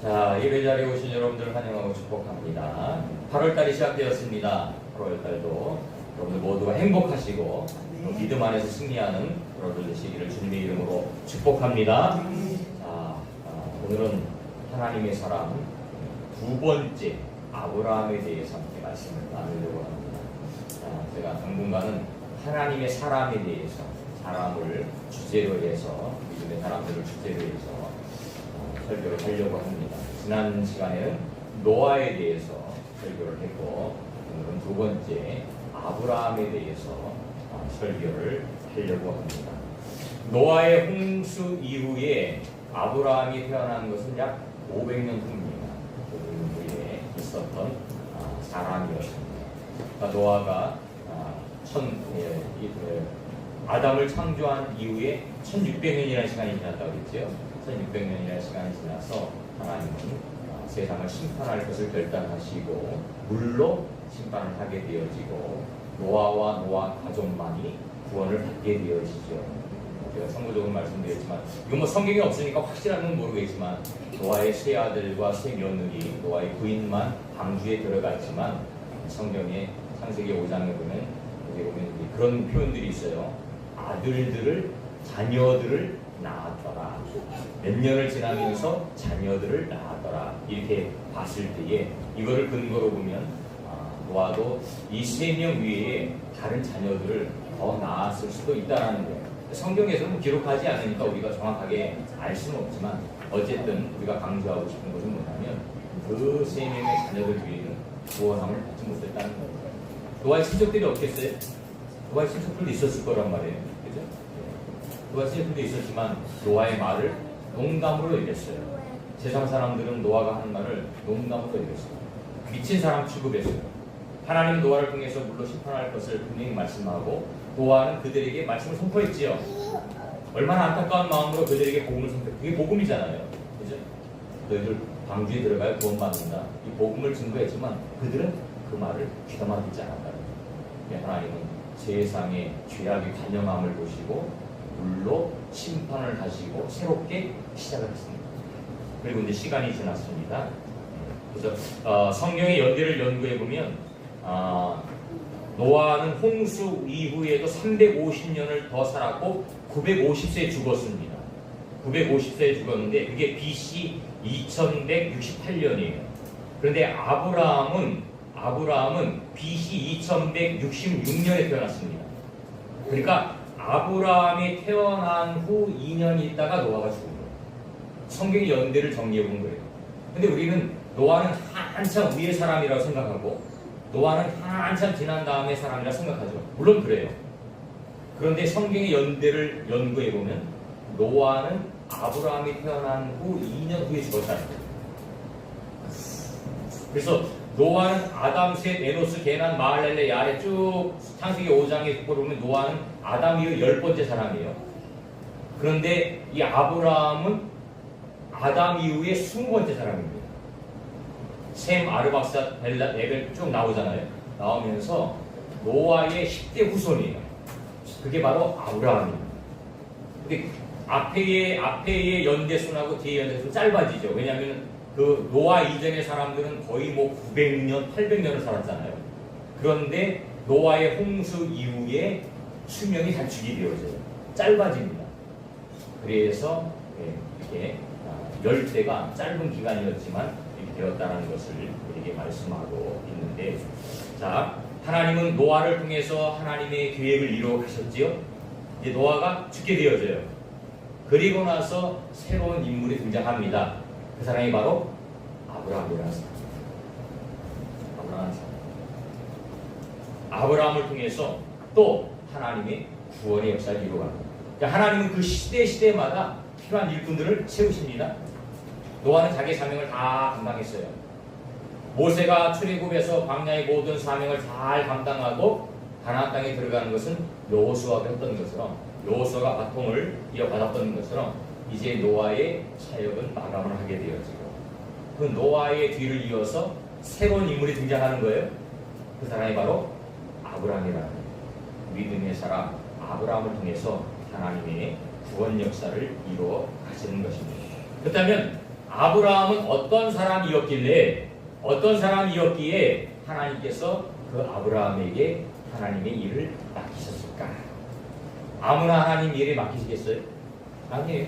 자, 예배 자리에 오신 여러분들 환영하고 축복합니다. 8월달이 시작되었습니다. 8월달도 여러분들 모두가 행복하시고 또 믿음 안에서 승리하는 여러분들 되시기를 주님의 이름으로 축복합니다. 자, 오늘은 하나님의 사람 두 번째 아브라함에 대해서 함께 말씀을 나누려고 합니다. 자, 제가 당분간은 하나님의 사람에 대해서 사람을 주제로 해서 믿음의 사람들을 주제로 해서 설교를 하려고 합니다. 지난 시간에는 노아에 대해서 설교를 했고 오늘은 두 번째 아브라함에 대해서 설교를 하려고 합니다. 노아의 홍수 이후에 아브라함이 태어난 것은 약 500년 후입니다. 500년 후에 있었던 사람이었습니다. 그러니까 노아가 아담을 창조한 이후에 1600년이라는 시간이 지났다고 했죠. 1600년이라는 시간이 지나서 하나님은 세상을 심판할 것을 결단하시고 물로 심판을 하게 되어지고 노아와 노아 가족만이 구원을 받게 되어지죠. 제가 참고적으로 말씀드렸지만 이건 뭐 성경에 없으니까 확실한 건 모르겠지만 노아의 세 아들과 세 며느리, 노아의 부인만 방주에 들어갔지만 성경의 창세기 5장에 보면 그런 표현들이 있어요. 자녀들을 낳았더라. 몇 년을 지나면서 자녀들을 낳았더라. 이렇게 봤을 때에 이거를 근거로 보면 노아도 이 세 명 외에 다른 자녀들을 더 낳았을 수도 있다라는 거예요. 성경에서는 기록하지 않으니까 우리가 정확하게 알 수는 없지만 어쨌든 우리가 강조하고 싶은 것은 뭐냐면 그 세 명의 자녀들 위에는 구원함을 받지 못했다는 거예요. 노아의 친척들이 없겠어요? 노아의 친척들도 있었을 거란 말이에요. 그죠? 노아의 친척들도 있었지만 노아의 말을 농담으로 여겼어요. 세상 사람들은 노아가 하는 말을 농담으로 여겼어요. 미친 사람 취급했어요. 하나님 노아를 통해서 물로 심판할 것을 분명히 말씀하고 노아는 그들에게 말씀을 선포했지요. 얼마나 안타까운 마음으로 그들에게 복음을 선포했어요. 그게 복음이잖아요. 그죠? 너희들 방주에 들어가야 구원받는다. 이 복음을 증거했지만 그들은 그 말을 귀담아 듣지 않았다는 거예요. 하나님은 세상의 죄악의 간영함을 보시고 물로 심판을 하시고 새롭게 시작을 했습니다. 그리고 이제 시간이 지났습니다. 그래서 성경의 연대를 연구해 보면 노아는 홍수 이후에도 350년을 더 살았고 950세에 죽었습니다. 950세에 죽었는데 그게 BC 2168년이에요. 그런데 아브라함은 BC 2166년에 태어났습니다. 그러니까 아브라함이 태어난 후 2년 있다가 노아가 죽은 거예요. 성경의 연대를 정리해 본 거예요. 근데 우리는 노아는 한참 위의 사람이라고 생각하고 노아는 한참 지난 다음의 사람이라고 생각하죠. 물론 그래요. 그런데 성경의 연대를 연구해 보면 노아는 아브라함이 태어난 후 2년 후에 죽었다는 거예요. 그래서 노아는 아담, 셋, 에노스, 게난, 마할렐레, 야레 쭉 창세기 5장에 보면 노아는 아담 이후 10번째 사람이에요. 그런데 이 아브라함은 아담 이후에 20번째 사람입니다. 셈, 아르박사, 벨라, 에벨 쭉 나오잖아요. 나오면서 노아의 10대 후손이에요. 그게 바로 아브라함입니다. 근데 앞에의 연대순하고 뒤에 연대순 짧아지죠. 왜냐하면 그 노아 이전의 사람들은 거의 900년, 800년을 살았잖아요. 그런데 노아의 홍수 이후에 수명이 단축이 되어져요. 짧아집니다. 그래서 이렇게 열대가 짧은 기간이었지만 이렇게 되었다는 것을 우리에게 말씀하고 있는데, 자, 하나님은 노아를 통해서 하나님의 계획을 이루어 가셨지요. 이제 노아가 죽게 되어져요. 그리고 나서 새로운 인물이 등장합니다. 그 사람이 바로 아브라함이라는 사람. 아브라함을 통해서 또 하나님의 구원의 역사를 이루어갑니다. 그러니까 하나님은 그 시대마다 필요한 일꾼들을 세우십니다. 노아는 자기 사명을 다 감당했어요. 모세가 출애굽에서 광야의 모든 사명을 잘 감당하고 가나안 땅에 들어가는 것은 여호수아가 했던 것처럼, 여호수아가 바통을 이어받았던 것처럼 이제 노아의 사역은 마감을 하게 되어지고 그 노아의 뒤를 이어서 새로운 인물이 등장하는 거예요. 그 사람이 바로 아브라함이라는 믿음의 사람 아브라함을 통해서 하나님의 구원 역사를 이루어 가시는 것입니다. 그렇다면 아브라함은 어떤 사람이었기에 하나님께서 그 아브라함에게 하나님의 일을 맡기셨을까? 아무나 하나님 일에 맡기시겠어요? 아니에요.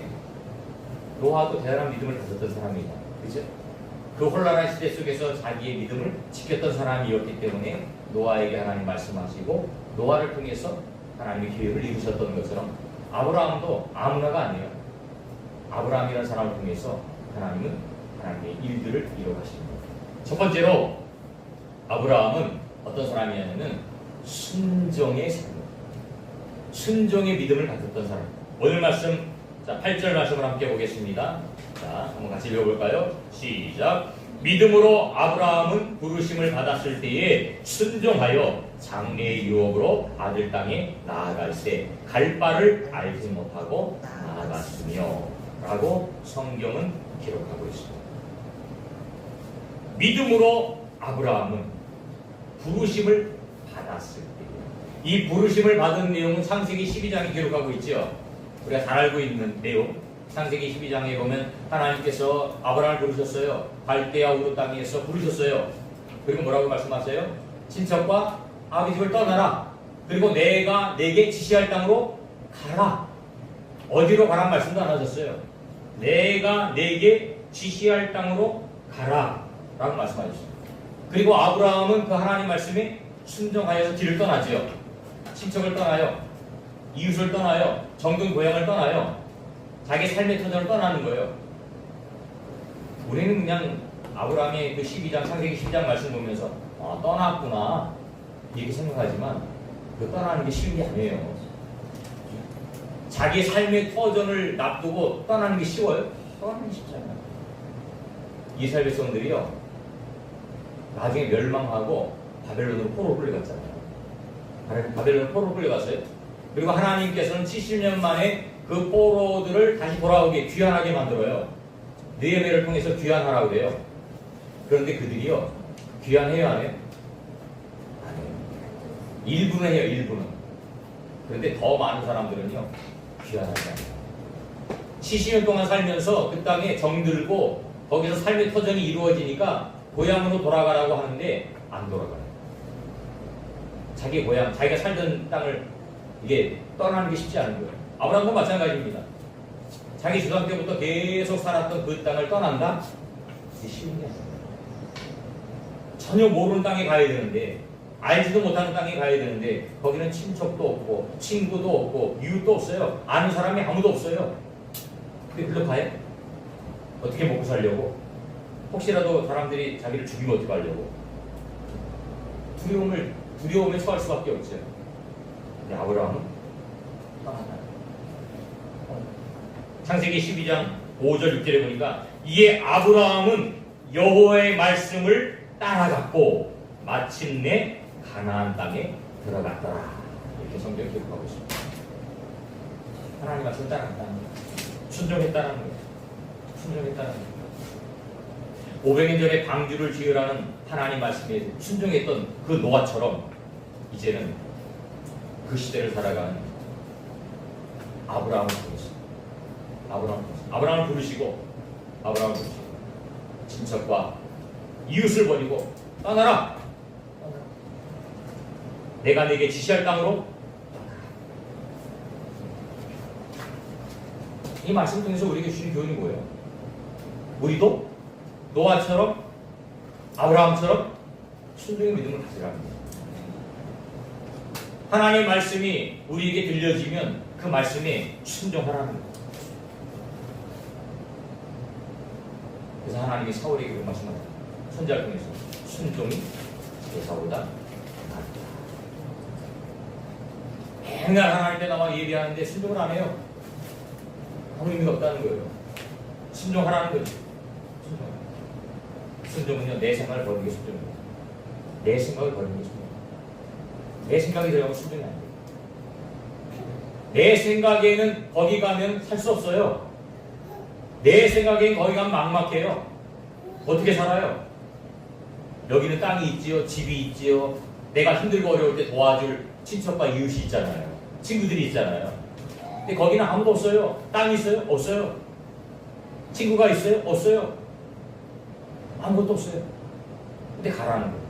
노아도 대단한 믿음을 가졌던 사람이다. 그죠? 그 혼란한 시대 속에서 자기의 믿음을 지켰던 사람이었기 때문에 노아에게 하나님 말씀하시고 노아를 통해서 하나님의 계획을 이루셨던 것처럼 아브라함도 아무나가 아니에요. 아브라함이라는 사람을 통해서 하나님은 하나님의 일들을 이루어가십니다. 첫 번째로 아브라함은 어떤 사람이냐면 순종의 삶, 순종의 믿음을 가졌던 사람. 오늘 말씀, 자 8절 말씀을 함께 보겠습니다. 자, 한번 같이 읽어볼까요? 시작. 믿음으로 아브라함은 부르심을 받았을 때에 순종하여 장래의 유업으로 아들 땅에 나아갈 때 갈 바를 알지 못하고 나아갔으며 라고 성경은 기록하고 있습니다. 믿음으로 아브라함은 부르심을 받았을 때, 이 부르심을 받은 내용은 창세기 12장에 기록하고 있죠. 우리가 잘 알고 있는 내용. 창세기 12장에 보면 하나님께서 아브라함을 부르셨어요. 갈대아 우르 땅에서 부르셨어요. 그리고 뭐라고 말씀하세요? 친척과 아비 집을 떠나라. 그리고 내가 내게 지시할 땅으로 가라. 어디로 가란 말씀도 안 하셨어요. 내가 내게 지시할 땅으로 가라 라고 말씀하셨습니다. 그리고 아브라함은 그 하나님 말씀에 순종하여서 길을 떠나지요. 친척을 떠나요. 이웃을 떠나요. 정든 고향을 떠나요. 자기 삶의 터전을 떠나는 거예요. 우리는 그냥 아브라함의 그 12장, 창세기 12장 말씀 보면서 떠났구나 이렇게 생각하지만 그 떠나는 게 쉬운 게 아니에요. 자기 삶의 터전을 놔두고 떠나는 게 쉬워요? 떠나는 게 쉽지 않아요. 이스라엘 백성들이요 나중에 멸망하고 바벨론으로 포로로 끌려갔잖아요. 바벨론 포로로 끌려갔어요. 그리고 하나님께서는 70년 만에 그 포로들을 다시 돌아오게 귀환하게 만들어요. 느헤미야를 통해서 귀환하라고 그래요. 그런데 그들이요 귀환해요 안 해요? 안 해요. 일부는 해요. 일부는. 그런데 더 많은 사람들은요 귀환하지 않아요. 70년 동안 살면서 그 땅에 정들고 거기서 삶의 터전이 이루어지니까 고향으로 돌아가라고 하는데 안 돌아가요. 자기 고향, 자기가 살던 땅을 이게 떠나는 게 쉽지 않은 거예요. 아브라함도 마찬가지입니다. 자기 주당 때부터 계속 살았던 그 땅을 떠난다? 이게 쉬운 게 아니에요. 전혀 모르는 땅에 가야 되는데, 알지도 못하는 땅에 가야 되는데, 거기는 친척도 없고, 친구도 없고, 이웃도 없어요. 아는 사람이 아무도 없어요. 근데 그걸 가요? 어떻게 먹고 살려고? 혹시라도 사람들이 자기를 죽이면 어떻게 하려고? 두려움에 처할 수밖에 없어요. 근데 아브라함은 떠났다. 창세기 12장 5절 6절에 보니까 이에 아브라함은 여호와의 말씀을 따라갔고 마침내 가나안 땅에 들어갔더라. 이렇게 성경이 기록하고 있습니다. 하나님 말씀을 따라갔다는 거예요. 순종했다는 거예요. 순종했다는 거예요. 500년 전에 방주를 지으라는 하나님 말씀에 순종했던 그 노아처럼 이제는 그 시대를 살아가는 아브라함을 부르시고 아브라함을 부르시고 친척과 이웃을 버리고 떠나라. 내가 네게 지시할 땅으로 이 말씀 통해서 우리에게 주신 교훈이 뭐예요? 우리도 노아처럼 아브라함처럼 순종의 믿음을 가지라는 거예요. 하나님의 말씀이 우리에게 들려지면 그 말씀에 순종하라는 거예요. 그래서 하나님이 사울에게 그 말씀합니다. 선지자를 통해서 순종이 제사보다 낫다. 맨날 하나님 앞에 나와 예배하는데 순종을 안 해요. 아무 의미가 없다는 거예요. 순종하라는 거죠. 순종은요, 내 생각을 버리는 게 순종입니다. 내 생각을 버리는 게 순종입니다. 내 생각이 들어가면 순종이 안 돼요. 내 생각에는 거기 가면 살 수 없어요. 내 생각에는 거기 가면 막막해요. 어떻게 살아요? 여기는 땅이 있지요, 집이 있지요, 내가 힘들고 어려울 때 도와줄 친척과 이웃이 있잖아요. 친구들이 있잖아요. 근데 거기는 아무도 없어요. 땅이 있어요? 없어요. 친구가 있어요? 없어요? 아무것도 없어요. 근데 가라는 거예요.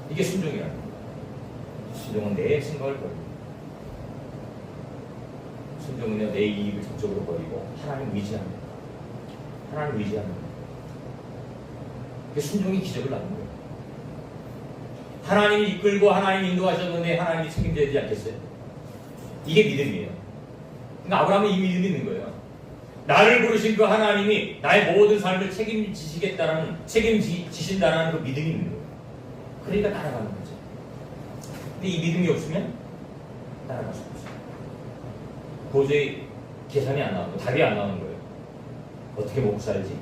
이게 순종이라는 거예요. 순종은 내 생각을 버리고, 순종은 내 이익을 적극적으로 버리고 하나님 의지하는 거예요. 하나님 의지하는 거예요. 그게 순종이 기적을 낳는 거예요. 하나님이 이끌고 하나님이 인도하셨는데 하나님이 책임져야 되지 않겠어요? 이게 믿음이에요. 그러니까 아브라함은 이 믿음이 있는 거예요. 나를 부르신 그 하나님이 나의 모든 삶을 책임지신다는 그 믿음이 있는 거예요. 그러니까 따라가는 거죠. 근데 이 믿음이 없으면 따라갈 수 없어요. 도저히 계산이 안 나오고 답이 안 나오는 거예요. 어떻게 먹고 살지?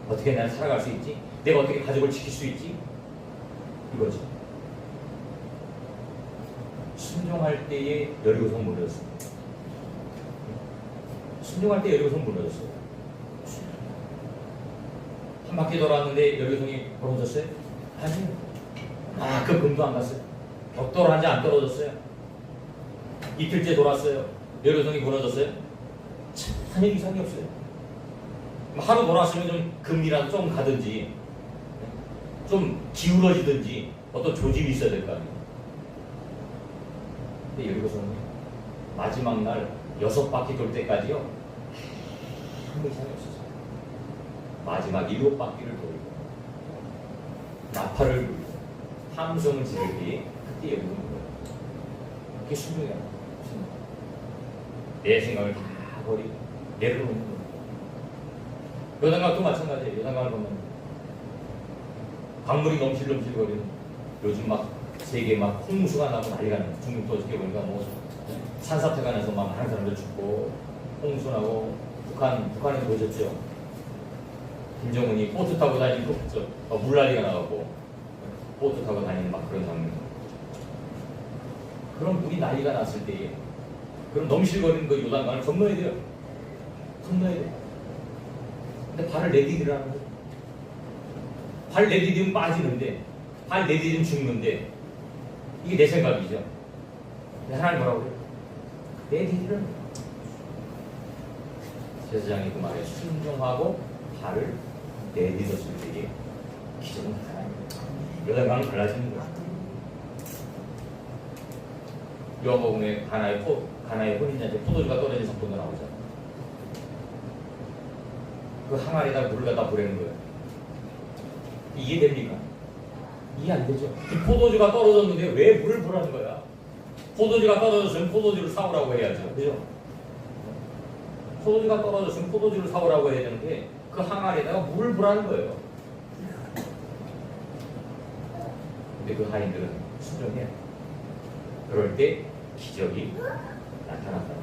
어떻게 내가 살아갈 수 있지? 내가 어떻게 가족을 지킬 수 있지? 이거죠. 순종할 때에 여리고성 무너졌어요. 순종할 때 여리고성 무너졌어요. 한 바퀴 돌았는데 여리고성이 무너졌어요? 아니요. 그 금도 안 갔어요. 벽돌 한 장 안 떨어졌어요. 이틀째 돌았어요. 여리고성이 무너졌어요? 전혀 이상이 없어요. 하루 돌았으면 좀 금이라도 좀 가든지 좀 기울어지든지 어떤 조짐이 있어야 될 거 아니에요. 근데 여리고성은 마지막 날 6바퀴 돌 때까지요 아무 이상이 없었어요. 마지막 7바퀴를 돌고 나팔을 불고 함성을 지를 때 그때 여리고성은 거예요. 그게 순종이야. 내 생각을 다 버리고 내려놓는 거예요. 요단강도 마찬가지예요. 요단강을 보면 강물이 넘실넘실거리는, 요즘 막 세계 막 홍수가 나고 난리가 나요. 중국도 어저께 보니까 뭐 산사태가 나서 막 많은 사람들 죽고 홍수 나고, 북한에 보셨죠? 김정은이 보트 타고 다니고 물난리가 나가고 보트 타고 다니는 막 그런 장면. 그런 물이 난리가 났을 때에 그런 넘실거리는 그 요단강을 건너야 돼요. 건너야 돼요. 근데 발을 내디디라는 거예요. 발 내디디면 빠지는데, 발 내디디면 죽는데, 이게 내 생각이죠. 근데 하나님 뭐라고 그래요? 내디디라는 거예요. 제사장이 그 말에 순종하고 발을 내디뎠을 때에 기적은 하나님. 요단강은 갈라지는 거예요. 요한복음에 가나의 혼인잔치에 포도주가 떨어진 사건도 나오잖아요. 그 항아리에다 물을 갖다 부리는 거예요. 이해됩니까? 이해 안 되죠? 이 포도주가 떨어졌는데 왜 물을 부라는 거야? 포도주가 떨어졌으면 포도주를 사오라고 해야죠. 그죠? 포도주가 떨어졌으면 포도주를 사오라고 해야 되는데 그 항아리에다가 물을 부라는 거예요. 근데 그 하인들은 순종해. 그럴 때 기적이 나타났다.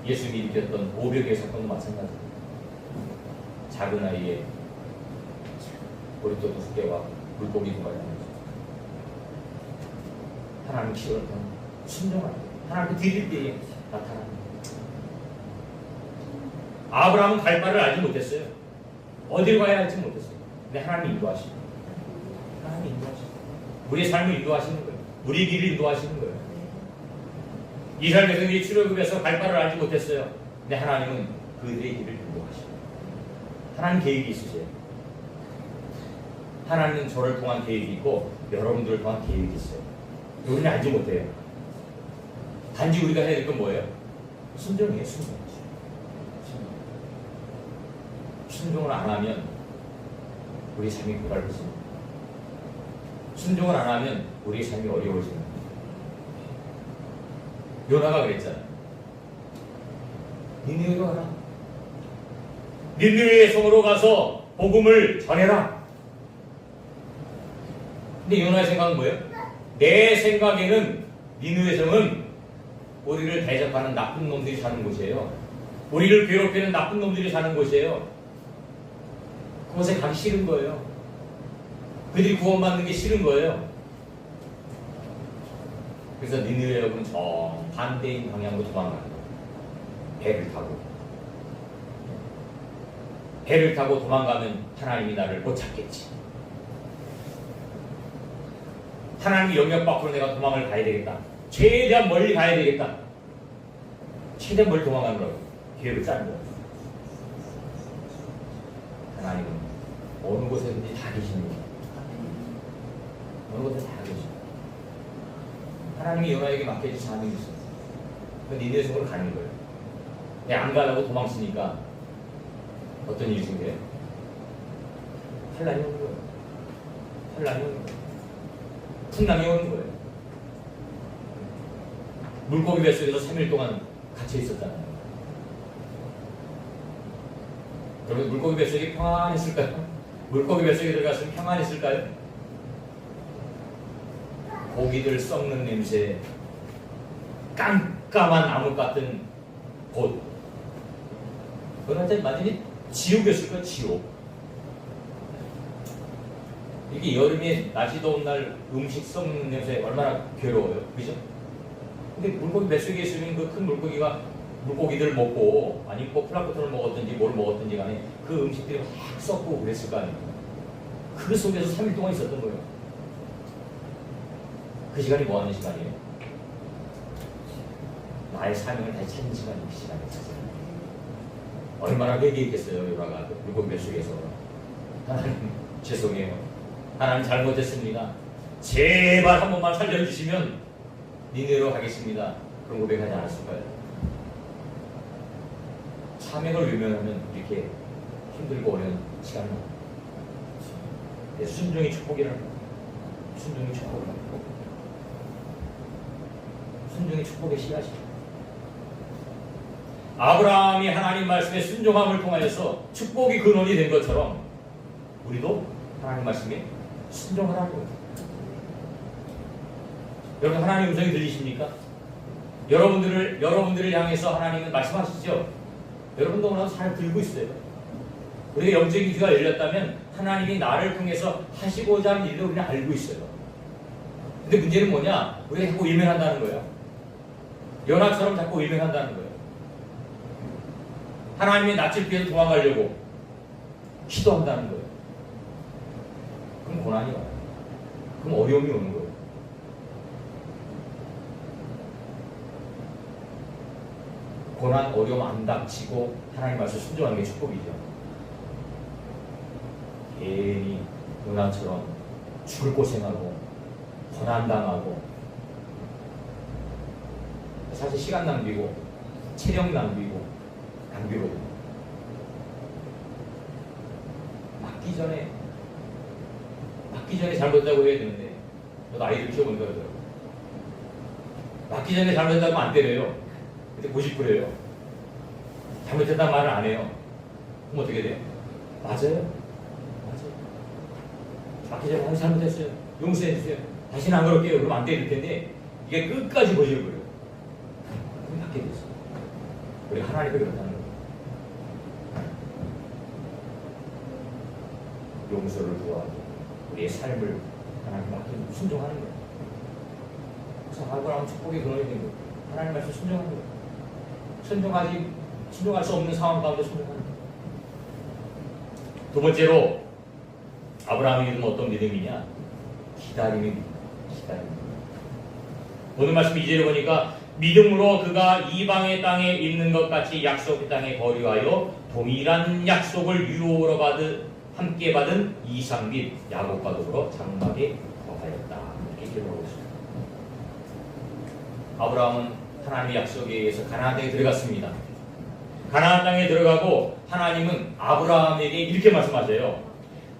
예수님이 일으켰던 오병이의 사건도 마찬가지입니다. 작은 아이에 보리떡 2개와 물고기 2마리 나오죠. 하나님 기적을 순종할 때, 하나님께 드릴 때에 나타납니다. 아브라함은 갈 바를 알지 못했어요. 어디로 가야 할지 못했어요. 근데 하나님이 인도하십니다. 하나님이 인도하십니다. 우리의 삶을 인도하시는 거예요. 우리의 길을 인도하시는 거예요. 이스라엘 백성들이 출애굽에서 갈 바를 알지 못했어요. 근데 하나님은 그들의 길을 인도하십니다. 하나님 계획이 있으세요. 하나님은 저를 통한 계획이 있고 여러분들을 통한 계획이 있어요. 우리는 알지 못해요. 단지 우리가 해야 될 건 뭐예요? 순종이에요. 순종을 안 하면 우리 삶이 고달프습니다. 순종을 안 하면 우리의 삶이 어려워집니다. 요나가 그랬잖아요. 니느웨로 가라. 니느웨 성으로 가서 복음을 전해라. 근데 요나의 생각은 뭐예요? 내 생각에는 니느웨 성은 우리를 대적하는 나쁜 놈들이 사는 곳이에요. 우리를 괴롭히는 나쁜 놈들이 사는 곳이에요. 그곳에 가기 싫은 거예요. 그들이 구원받는 게 싫은 거예요. 그래서 니느웨 여러분 정반대인 방향으로 도망가는 거예요. 배를 타고 도망가면 하나님이 나를 못 찾겠지. 하나님의 영역 밖으로 내가 도망을 가야 되겠다. 최대한 멀리 가야 되겠다. 최대한 멀리 도망가느라고 계획을 짜는 거예요. 하나님은 어느 곳에든지 다 계십니다. 어느 곳에 다 계십니다. 하나님이 요나에게 맡겨진 사명이 있어요. 그 니네 속으로 가는 거예요. 근데 안 가려고 도망치니까 어떤 일이 생겨요? 환란이 오는 거예요. 환란이 오는 거예요. 풍랑이 오는 거예요. 물고기 뱃속에서 3일 동안 갇혀 있었잖아요. 여러분 물고기 뱃속이 평안했을까요? 물고기 뱃속에 들어갔으면 평안했을까요? 고기들 썩는 냄새, 깜깜한 암흑 같은 곳. 그건 완전히 지옥이었을 거예요, 지옥. 이게 여름에 날씨 더운 날 음식 썩는 냄새 얼마나 괴로워요, 그죠? 근데 물고기 뱃속에 있으면 그 큰 물고기들 먹고, 아니면 뭐 플랑크톤을 먹었든지 뭘 먹었든지 간에 그 음식들이 막 썩고 그랬을 거 아니에요. 그 속에서 3일 동안 있었던 거예요. 그 시간이 뭐 하는 시간이에요? 나의 사명을 다시 찾는 시간이 그 시간이었어요. 얼마나 회개했겠어요, 요나가 물고기 뱃속에서. 하나님, 죄송해요. 하나님 잘못했습니다. 제발 한 번만 살려주시면 니네로 가겠습니다. 그런 고백하지 않았을까요? 사명을 외면하면 이렇게 힘들고 어려운 시간은 순종이 축복이라는 거예요. 순종이 축복이라는 거예요. 순종이 축복의 씨앗이에요. 아브라함이 하나님 말씀에 순종함을 통하여서 축복이 근원이 된 것처럼 우리도 하나님 말씀에 순종하라고. 여러분 하나님 음성이 들리십니까? 여러분들을 향해서 하나님은 말씀하시죠. 여러분도 오늘 잘 들고 있어요. 우리가 영적인 귀가 열렸다면 하나님이 나를 통해서 하시고자 하는 일을 우리는 알고 있어요. 근데 문제는 뭐냐? 우리가 자꾸 외면한다는 거예요. 연합처럼 자꾸 외면한다는 거예요. 하나님의 낯을 피해서 도망가려고 시도한다는 거예요. 그럼 고난이 와요. 그럼 어려움이 오는 거예요. 고난, 어려움 안 닥치고 하나님 말씀 순종하는 게 축복이죠. 괜히 요나처럼 죽을 고생하고 고난당하고 사실 시간 낭비고 체력 낭비고 낭비거든요. 맞기 전에 잘못했다고 해야 되는데 저도 아이들 키워보니까 그러더라고요. 맞기 전에 잘못했다고 안 때려요. 그때 고집부려요. 잘못했다는 말을 안 해요. 그럼 어떻게 돼요? 맞아요. 맞기 전에 잘못했어요. 용서해주세요. 다시는 안 그럴게요. 그러면 안 때릴 텐데 이게 끝까지 고집부려요. 그럼 받게 됐어요. 우리 하나님께 그렇다는 거예요. 용서를 구하고 우리의 삶을 하나님 앞에 순종하는 거예요. 그래서 아브라함 축복의 근원이 된 거예요. 하나님 말씀 순종하는 거예요. 순종할 수 없는 상황 가운데 순종하는 거예요. 두 번째로 아브라함의 믿음은 어떤 믿음이냐? 기다림입니다. 오늘 말씀 2절에 보니까 믿음으로 그가 이방의 땅에 있는 것 같이 약속의 땅에 거류하여 동일한 약속을 유로로 함께 받은 이삭 및 야곱과 더불어 장막에 거하였다. 이렇게 기록하고 있습니다. 아브라함은 하나님의 약속에 의해서 가나안 땅에 들어갔습니다. 가나안 땅에 들어가고 하나님은 아브라함에게 이렇게 말씀하세요.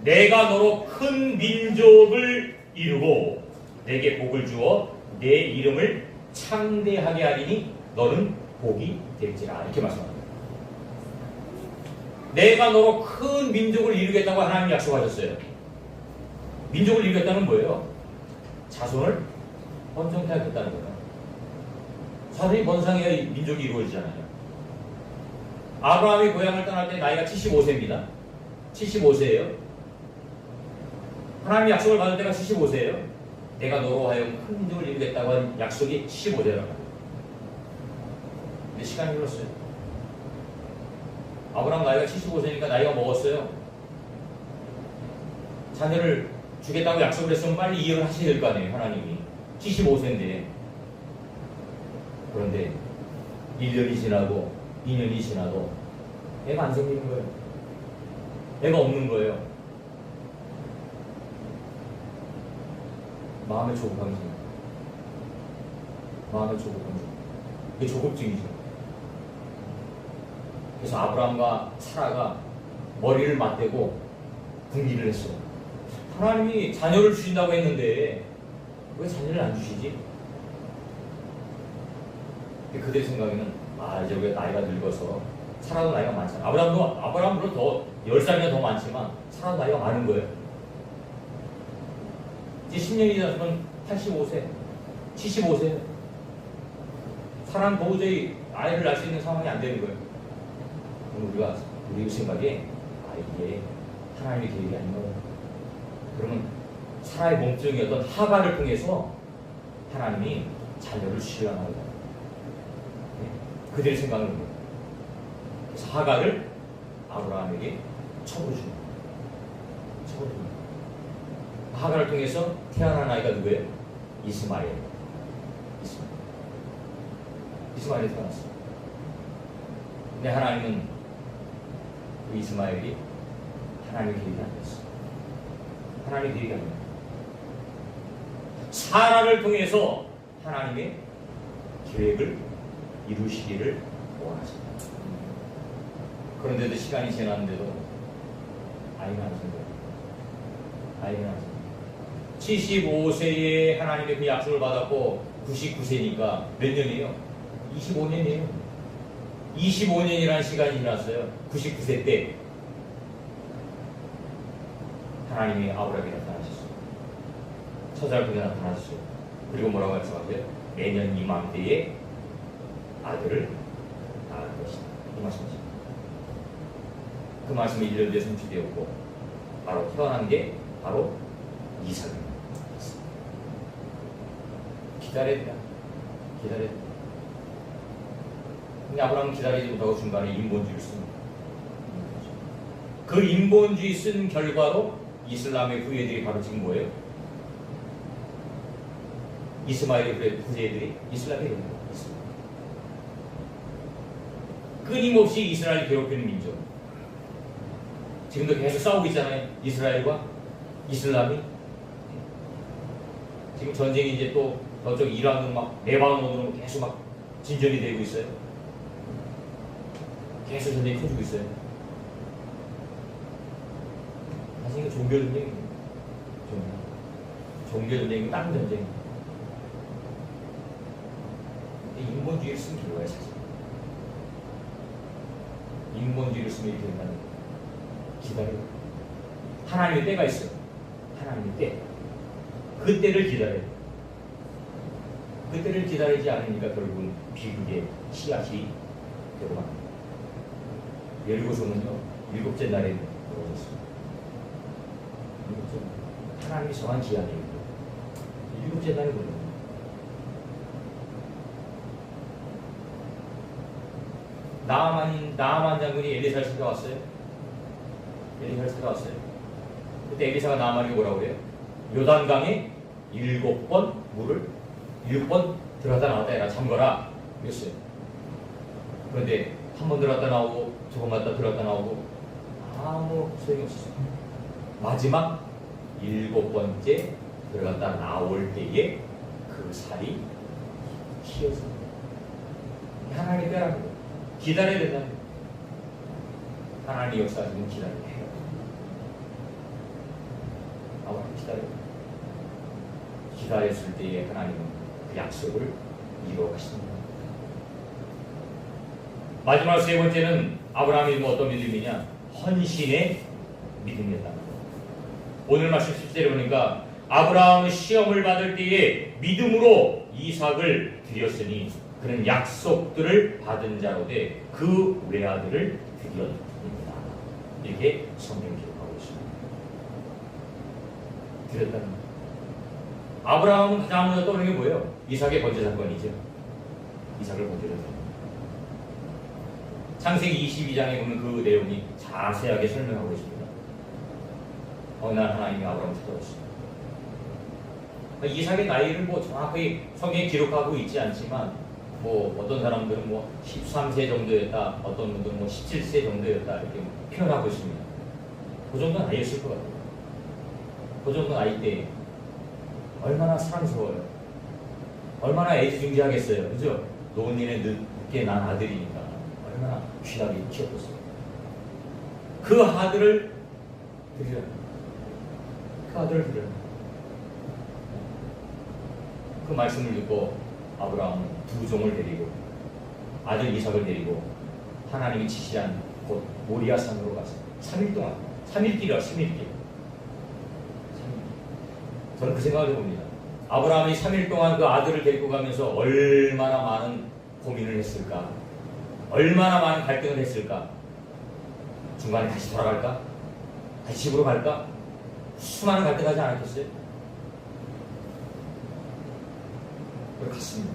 내가 너로 큰 민족을 이루고 내게 복을 주어 내 이름을 창대하게 하리니 너는 복이 될지라. 이렇게 말씀합니다. 내가 너로 큰 민족을 이루겠다고 하나님이 약속하셨어요. 민족을 이루겠다는 뭐예요? 자손을 번성케 하겠다는 거예요. 자손이 번성해야 민족이 이루어지잖아요. 아브라함이 고향을 떠날 때 나이가 75세입니다. 75세예요. 하나님이 약속을 받을 때가 75세예요. 내가 너로 하여금 큰 민족을 이루겠다고 한 약속이 75세라고. 근데 시간이 흘렀어요. 아브라함 나이가 75세니까 나이가 먹었어요. 자녀를 주겠다고 약속을 했으면 빨리 이해를 하셔야 될 거 아니에요, 하나님이. 75세인데. 그런데 1년이 지나고 2년이 지나도 애가 안 생기는 거예요. 애가 없는 거예요. 마음의 조급함이 생겨요. 마음의 조급함이 생겨요. 이게 조급증이죠. 그래서 아브라함과 사라가 머리를 맞대고 궁리를 했어요. 하나님이 자녀를 주신다고 했는데 왜 자녀를 안 주시지? 그들의 생각에는 이제 우리가 나이가 늙어서 사라도 나이가 많잖아. 아브라함보다 더 10살이나 더 많지만 사라도 나이가 많은 거예요. 이제 10년이 지나면 85세, 75세. 사라는 도저히 아이를 낳을 수 있는 상황이 안 되는 거예요. 그럼 우리 생각에 이게 하나님의 계획이 아닌가 봐요. 그러면 사라의 몸뚱이였던 하갈을 통해서 하나님이 자녀를 주시려나 봐요. 그들의 생각은 뭐예요? 그래서 하갈을 아브라함에게 쳐주는 거예요. 하갈을 통해서 태어난 아이가 누구예요? 이스마엘. 이스마엘이 태어났어요. 근데 하나님은 그 이스마엘이 하나님의 계획이 아니었어요. 하나님의 계획이 아니에요. 사라를 통해서 하나님의 계획을 이루시기를 원하십니다. 그런데도 시간이 지났는데도 아이가 안 생겨요. 아이가 안 생겨요. 75세에 하나님의 그 약속을 받았고 99세니까 몇 년이에요? 25년이에요. 25년이라는 시간이 지났어요. 99세 때 하나님이 아브라함에게 나타나셨어요. 처자를 통해 나타나셨어요. 그리고 뭐라고 말씀하세요? 매년 이맘때에 아들을 낳을 것이다. 이 말씀이죠. 그 말씀이 1년 뒤에 성취되었고 바로 태어난 게 바로 이삭입니다. 기다려야 된다. 기다려야 된다. 근데 아브라함은 기다리지 못하고 중간에 인본주의를 씁니다. 그 인본주의 쓴 결과로 이슬람의 후예들이 바로 지금 뭐예요? 이스마엘의 후예들이 이슬람에 있는 거예요. 끊임없이 이스라엘을 괴롭히는 민족. 지금도 계속 싸우고 있잖아요. 이스라엘과 이슬람이. 지금 전쟁이 이제 또 저쪽 이란으로 막 레바논으로 계속 막 진전이 되고 있어요. 계속 전쟁이 커지고 있어요. 사실 이거 종교 전쟁이에요. 종교 전쟁이고 다른 전쟁이에요. 인본주의를 쓴 결과에 사실. 인본주의를 쓰면 이렇게 된다는 거예요. 기다려요. 하나님의 때가 있어요. 하나님의 때. 그 때를 기다려요. 그 때를 기다리지 않으니까 결국은 비극의 씨앗이 되고 맙니다. 여리고성은요, 7째 날에 무너졌습니다. 하나님이 정한 기한이에요. 7째 날에 무너졌습니다. 나아만 장군이 엘리사를 찾아왔어요. 그때 엘리사가 나아만에게 뭐라고 그래요? 요단강에 7번 물을 7번 들어갔다 나왔다 해라. 잠거라. 그랬어요. 그런데 한 번 들어갔다 나오고 두 번 갔다 들어갔다 나오고 아무 소용이 없었어요. 마지막 7번째 들어갔다 나올 때에 그 살이 휘어서 하나님의 때라는 거예요. 기다려야 된다는 거예요. 하나님의 역사는 기다려야 해요. 기다렸을 때에 하나님은 그 약속을 이루어 가십니다. 마지막 세 번째는 아브라함이 어떤 믿음이냐? 헌신의 믿음이었다. 오늘 말씀 10절에 보니까 아브라함은 시험을 받을 때에 믿음으로 이삭을 드렸으니 그는 약속들을 받은 자로 돼 그 외아들을 드렸습니다. 이렇게 성경이 기록하고 있습니다. 드렸다는 것. 아브라함은 가장 먼저 떠오르는 게 뭐예요? 이삭의 번제 사건이죠. 이삭을 번제했어요. 창세기 22장에 보면 그 내용이 자세하게 설명하고 있습니다. 어느 날 하나님이 아브라함을 찾아왔습니다. 이삭의 나이를 정확하게 성경에 기록하고 있지 않지만 뭐 어떤 사람들은 뭐 13세 정도였다, 어떤 분들은 뭐 17세 정도였다 이렇게 표현하고 있습니다. 그 정도는 아니었을 것 같아요. 그 정도 나이 때 얼마나 사랑스러워요. 얼마나 애지중지하겠어요. 그죠? 노년에 늦게 난 아들이니까 얼마나 귀하게 키웠겠어요. 그 아들을 드리라. 그 아들을 드리라. 그 말씀을 듣고 아브라함은 두 종을 데리고 아들 이삭을 데리고 하나님이 지시한 곳 모리아 산으로 가서 3일 동안 3일길이라 3일길. 저는 그 생각을 해봅니다. 아브라함이 3일 동안 그 아들을 데리고 가면서 얼마나 많은 고민을 했을까? 얼마나 많은 갈등을 했을까? 중간에 다시 돌아갈까? 다시 집으로 갈까? 수많은 갈등하지 않았겠어요? 그걸 갔습니다.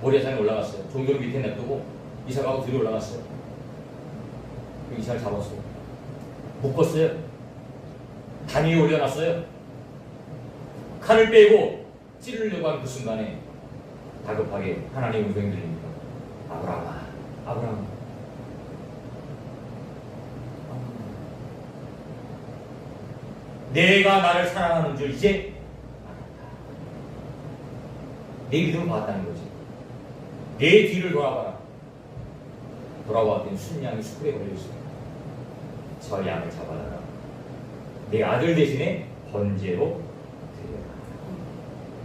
모리아산에 올라갔어요. 종교를 밑에 냅두고 이삭하고 둘이 올라갔어요. 그 이삭을 잡았어요. 묶었어요. 단 위에 올려놨어요. 칼을 빼고 찌르려고 하는 그 순간에 다급하게 하나님의 음성이 들립니다. 아브라함아, 아브라함. 내가 나를 사랑하는 줄 이제 알았다. 내 믿음을 봤다는 거지. 내 뒤를 돌아봐라. 돌아봤더니 순양이 수풀에 걸려있습니다. 저 양을 잡아다가 내 아들 대신에 번제로 드려라.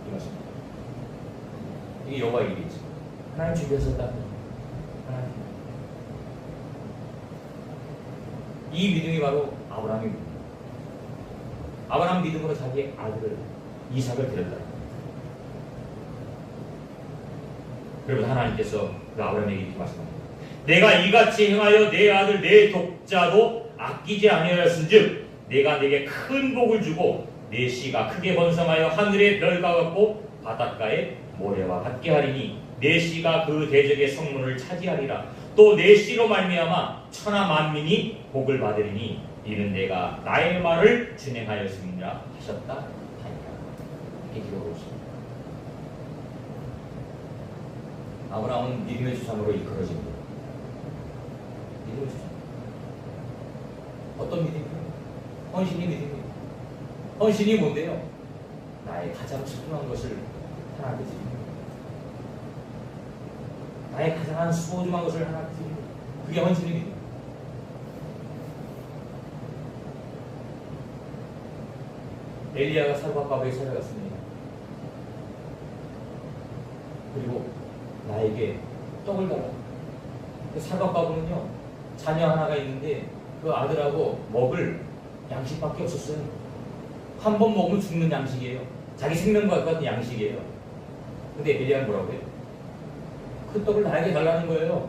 이 말씀입니다. 이게 여호와의 일이지. 하나님 준비하셨다. 하나님. 이 믿음이 바로 아브라함의 믿음. 아브라함 믿음으로 자기의 아들을 이삭을 드렸다. 그러면 하나님께서 그 아브라함에게 이렇게 말씀합니다. 내가 이같이 행하여 내 아들 내 독자도 아끼지 아니하였은즉 내가 내게 큰 복을 주고 내 씨가 크게 번성하여 하늘의 별과 같고 바닷가의 모래와 같게 하리니 내 씨가 그 대적의 성문을 차지하리라. 또 내 씨로 말미암아 천하 만민이 복을 받으리니 이는 내가 나의 말을 준행하였음이라 하셨다 하니라. 이렇게 기록하고 있습니다. 아브라함은 믿음의 주상으로 이끌어집니다. 믿음의 주상. 어떤 믿음이에요? 헌신이 믿음이에요. 헌신이 뭔데요? 나의 가장 소중한 것을 하나님께 드립니다. 나의 가장 소중한 것을 하나님께 드립니다. 그게 헌신입니다. 엘리야가 사르밧바벨에 찾아갔습니다. 그리고 나에게 떡을 달라. 사르밧바벨은요 자녀 하나가 있는데 그 아들하고 먹을 양식밖에 없었어요. 한 번 먹으면 죽는 양식이에요. 자기 생명과 같은 양식이에요. 근데 엘리야는 뭐라고 해요? 그 떡을 나에게 달라는 거예요.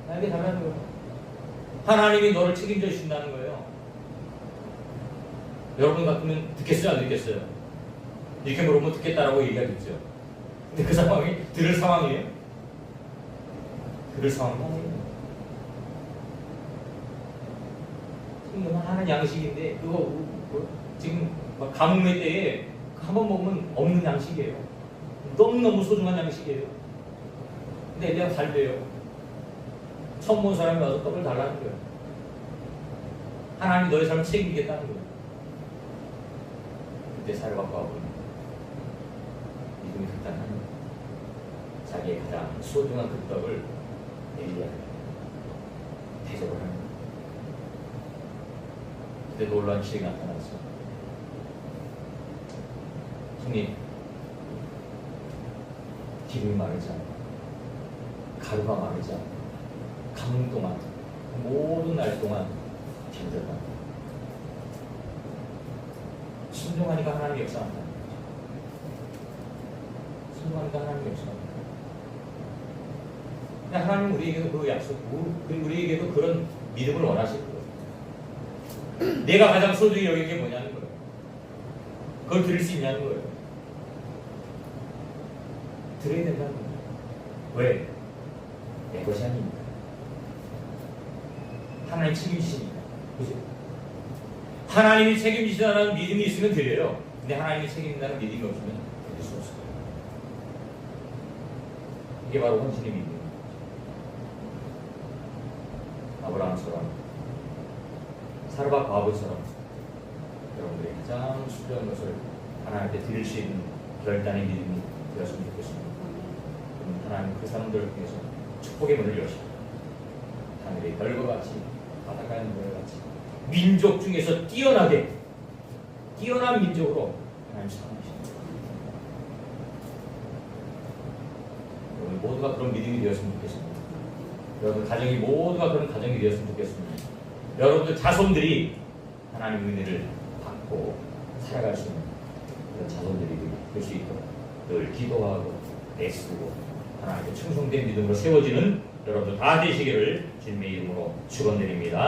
나에게 달라는 거예요. 하나님이 너를 책임져 주신다는 거예요. 여러분 같으면 듣겠어요? 안 듣겠어요? 이렇게 물어보면 듣겠다라고 얘기하겠죠. 근데 그 상황이 들을 상황이에요? 들을 상황이 아니에요. 지금 하는 양식인데 그거 지금 가뭄의 때에 한 번 먹으면 없는 양식이에요. 너무너무 소중한 양식이에요. 근데 엘리야가 잘 돼요. 처음 본 사람이 와서 떡을 달라는 거예요. 하나님이 너의 삶을 책임지겠다는 거예요. 그때 사르밧바벨은 믿음이 극단하는 자기의 가장 소중한 그 떡을 엘리야에게 대접을 하는 거예요. 그때 놀라운 기적이 나타났어요. 형님, 기름이 마르지 않아, 가루가 마르지 않아, 가뭄 동안 모든 날 동안 견뎠다. 순종하니까 하나님이 역사한다. 순종하니까 하나님이 역사한다. 하나님 우리에게도 그 약속, 우리에게도 그런 믿음을 원하실 거예요. 내가 가장 소중히 여기는 게 뭐냐는 거예요. 그걸 드릴 수 있냐는 거예요. 드려야 된다는 거예요. 왜? 내 것이 아닙니다. 하나님 책임지시니까. 그죠? 하나님이 책임지신다는 믿음이 있으면 드려요. 근데 하나님이 책임진다는 믿음이 없으면 드릴 수 없어요. 이게 바로 헌신의 믿음입니다. 아브라함처럼, 사르밧 과부처럼 여러분들이 가장 중요한 것을 하나님께 드릴 수 있는 결단의 믿음이 되었으면 좋겠습니다. 하나님 그 사람들을 통해서 축복의 문을 여시고 하늘의 별과 같이 바닷가의 물과 같이 민족 중에서 뛰어난 민족으로 하나님 사랑하십니다. 여러분 모두가 그런 믿음이 되었으면 좋겠습니다. 여러분 가정이 모두가 그런 가정이 되었으면 좋겠습니다. 여러분들 자손들이 하나님의 은혜를 받고 살아갈 수 있는 그런 자손들이 될 수 있도록 늘 기도하고 애쓰고 하나님께 충성된 믿음으로 세워지는 여러분들 다 되시기를 주님의 이름으로 축원드립니다.